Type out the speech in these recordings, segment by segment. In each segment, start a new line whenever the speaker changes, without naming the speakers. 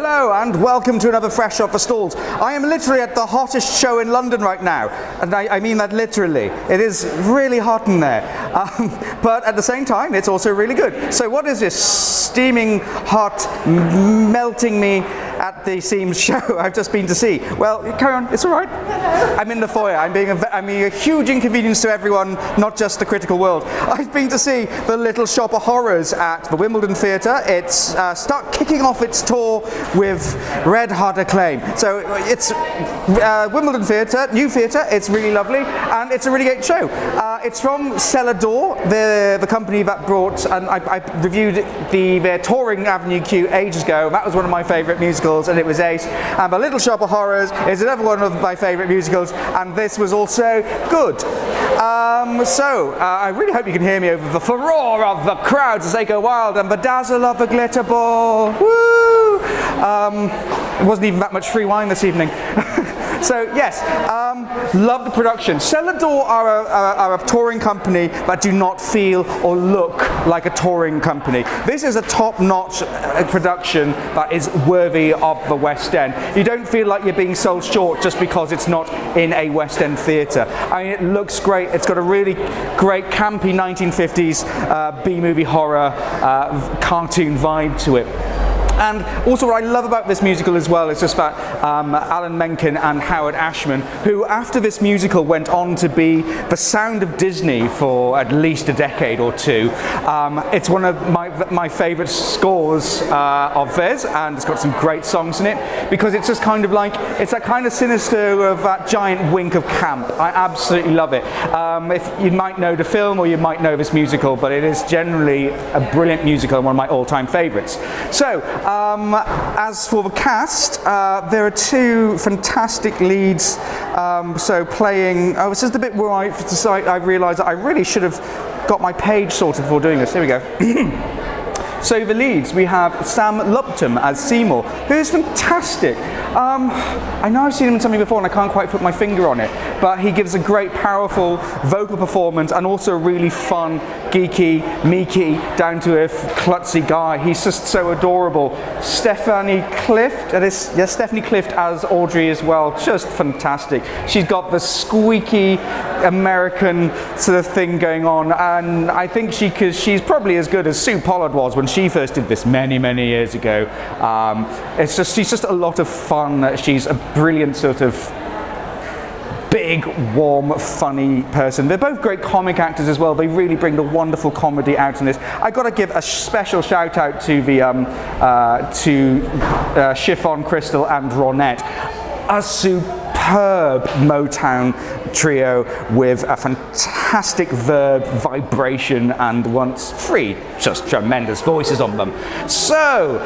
Hello and welcome to another Fresh Off the Stalls. I am literally at the hottest show in London right now, and I mean that literally. It is really hot in there, but at the same time it's also really good. So what is this steaming hot, melting me at the seams show I've just been to see? Well, carry on, it's all right. I'm in the foyer. I'm being a huge inconvenience to everyone, not just the critical world. I've been to see The Little Shop of Horrors at the Wimbledon Theatre. It's kicking off its tour with red hot acclaim. So it's Wimbledon Theatre, new theatre. It's really lovely and it's a really great show. It's from Cellar Door, the company that brought, and I reviewed their touring Avenue Q ages ago. That was one of my favourite musicals and it was ace. And The Little Shop of Horrors is another one of my favourite musicals and this was also good. I really hope you can hear me over the furore of the crowds as they go wild and the dazzle of the glitter ball. Woo! It wasn't even that much free wine this evening. So yes, love the production. Cellar Door are a touring company that do not feel or look like a touring company. This is a top-notch production that is worthy of the West End. You don't feel like you're being sold short just because it's not in a West End theatre. I mean, it looks great. It's got a really great campy 1950s B-movie horror cartoon vibe to it. And also what I love about this musical as well is just that Alan Menken and Howard Ashman, who after this musical went on to be the sound of Disney for at least a decade or two. It's one of my favourite scores of theirs, and it's got some great songs in it because it's just kind of like, it's that kind of sinister of that giant wink of camp. I absolutely love it. If you might know the film or you might know this musical, but it is generally a brilliant musical and one of my all-time favourites. So, as for the cast, there are two fantastic leads. So playing, this is the bit where I realised that I really should have got my page sorted before doing this. Here we go. So the leads, we have Sam Lupton as Seymour, who is fantastic. I know I've seen him in something before and I can't quite put my finger on it, but he gives a great, powerful vocal performance and also a really fun, geeky, meeky, down-to-earth, klutzy guy. He's just so adorable. Stephanie Clift, Stephanie Clift as Audrey as well, just fantastic. She's got the squeaky American sort of thing going on, and I think she's probably as good as Sue Pollard was when she first did this many years ago. She's just a lot of fun. She's a brilliant sort of big, warm, funny person. They're both great comic actors as well. They really bring the wonderful comedy out in this. I got to give a special shout out to the Chiffon Crystal and Ronette. A superb Motown trio with a fantastic verb, vibration, and once three just tremendous voices on them. So,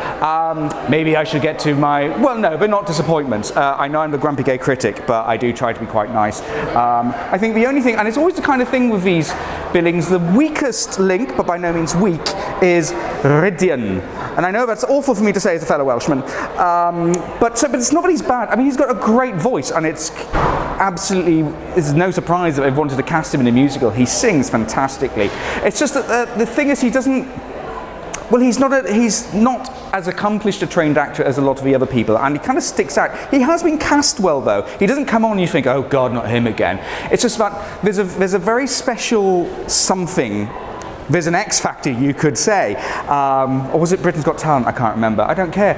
maybe I should get to my, well no, but not disappointments. I know I'm the grumpy gay critic, but I do try to be quite nice. I think the only thing, and it's always the kind of thing with these billings, the weakest link, but by no means weak, is Rhydian. And I know that's awful for me to say as a fellow Welshman, but it's not that he's bad. I mean, he's got a great voice, and it's no surprise that they've wanted to cast him in a musical. He sings fantastically. It's just that the thing is, he doesn't. Well, he's not as accomplished a trained actor as a lot of the other people, and he kind of sticks out. He has been cast well, though. He doesn't come on and you think, oh God, not him again. It's just that there's a very special something. There's an X factor, you could say. Or was it Britain's Got Talent? I can't remember. I don't care.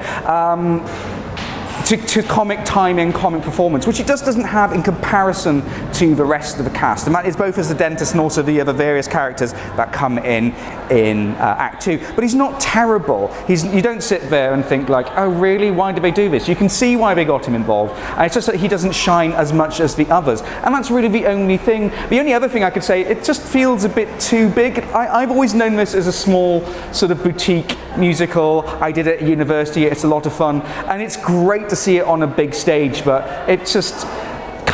To comic timing, comic performance, which it just doesn't have in comparison to the rest of the cast. And that is both as the dentist and also the other various characters that come in Act 2. But he's not terrible. You don't sit there and think like, oh really, why did they do this? You can see why they got him involved. And it's just that he doesn't shine as much as the others. And that's really the only thing. The only other thing I could say, it just feels a bit too big. I've always known this as a small sort of boutique musical. I did it at university, it's a lot of fun. And it's great to see it on a big stage, but it's just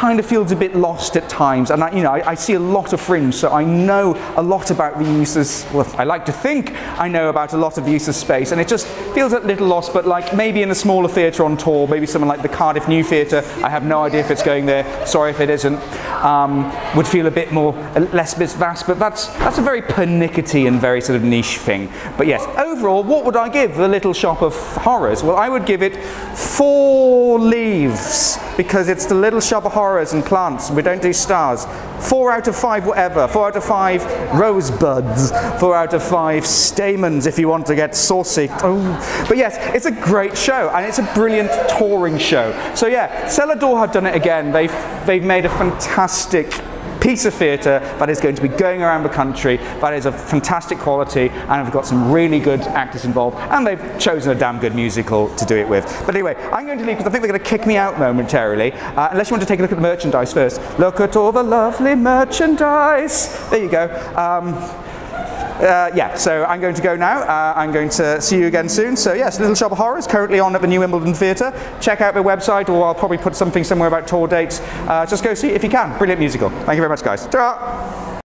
kind of feels a bit lost at times, and I see a lot of Fringe, so I know a lot about the uses. Well, I like to think I know about a lot of the use of space, and it just feels a little lost. But like maybe in a smaller theatre on tour, maybe someone like the Cardiff New Theatre, I have no idea if it's going there. Sorry if it isn't. Would feel a bit more less vast, but that's a very pernickety and very sort of niche thing. But yes, overall, what would I give The Little Shop of Horrors? Well, I would give it 4 leaves, because it's The Little Shop of Horrors and plants. We don't do stars. 4 out of 5 whatever. 4 out of 5 rosebuds. 4 out of 5 stamens if you want to get saucy. Oh. But yes, it's a great show, and it's a brilliant touring show. So yeah, Cellar Door have done it again. They've made a fantastic piece of theatre that is going to be going around the country, that is of fantastic quality, and have got some really good actors involved, and they've chosen a damn good musical to do it with. But anyway, I'm going to leave because I think they're going to kick me out momentarily, unless you want to take a look at the merchandise first. Look at all the lovely merchandise. There you go. Yeah, so I'm going to go now. I'm going to see you again soon. So yes, Little Shop of Horrors, currently on at the New Wimbledon Theatre. Check out their website, or I'll probably put something somewhere about tour dates. Just go see it if you can. Brilliant musical. Thank you very much, guys. Ta-ra!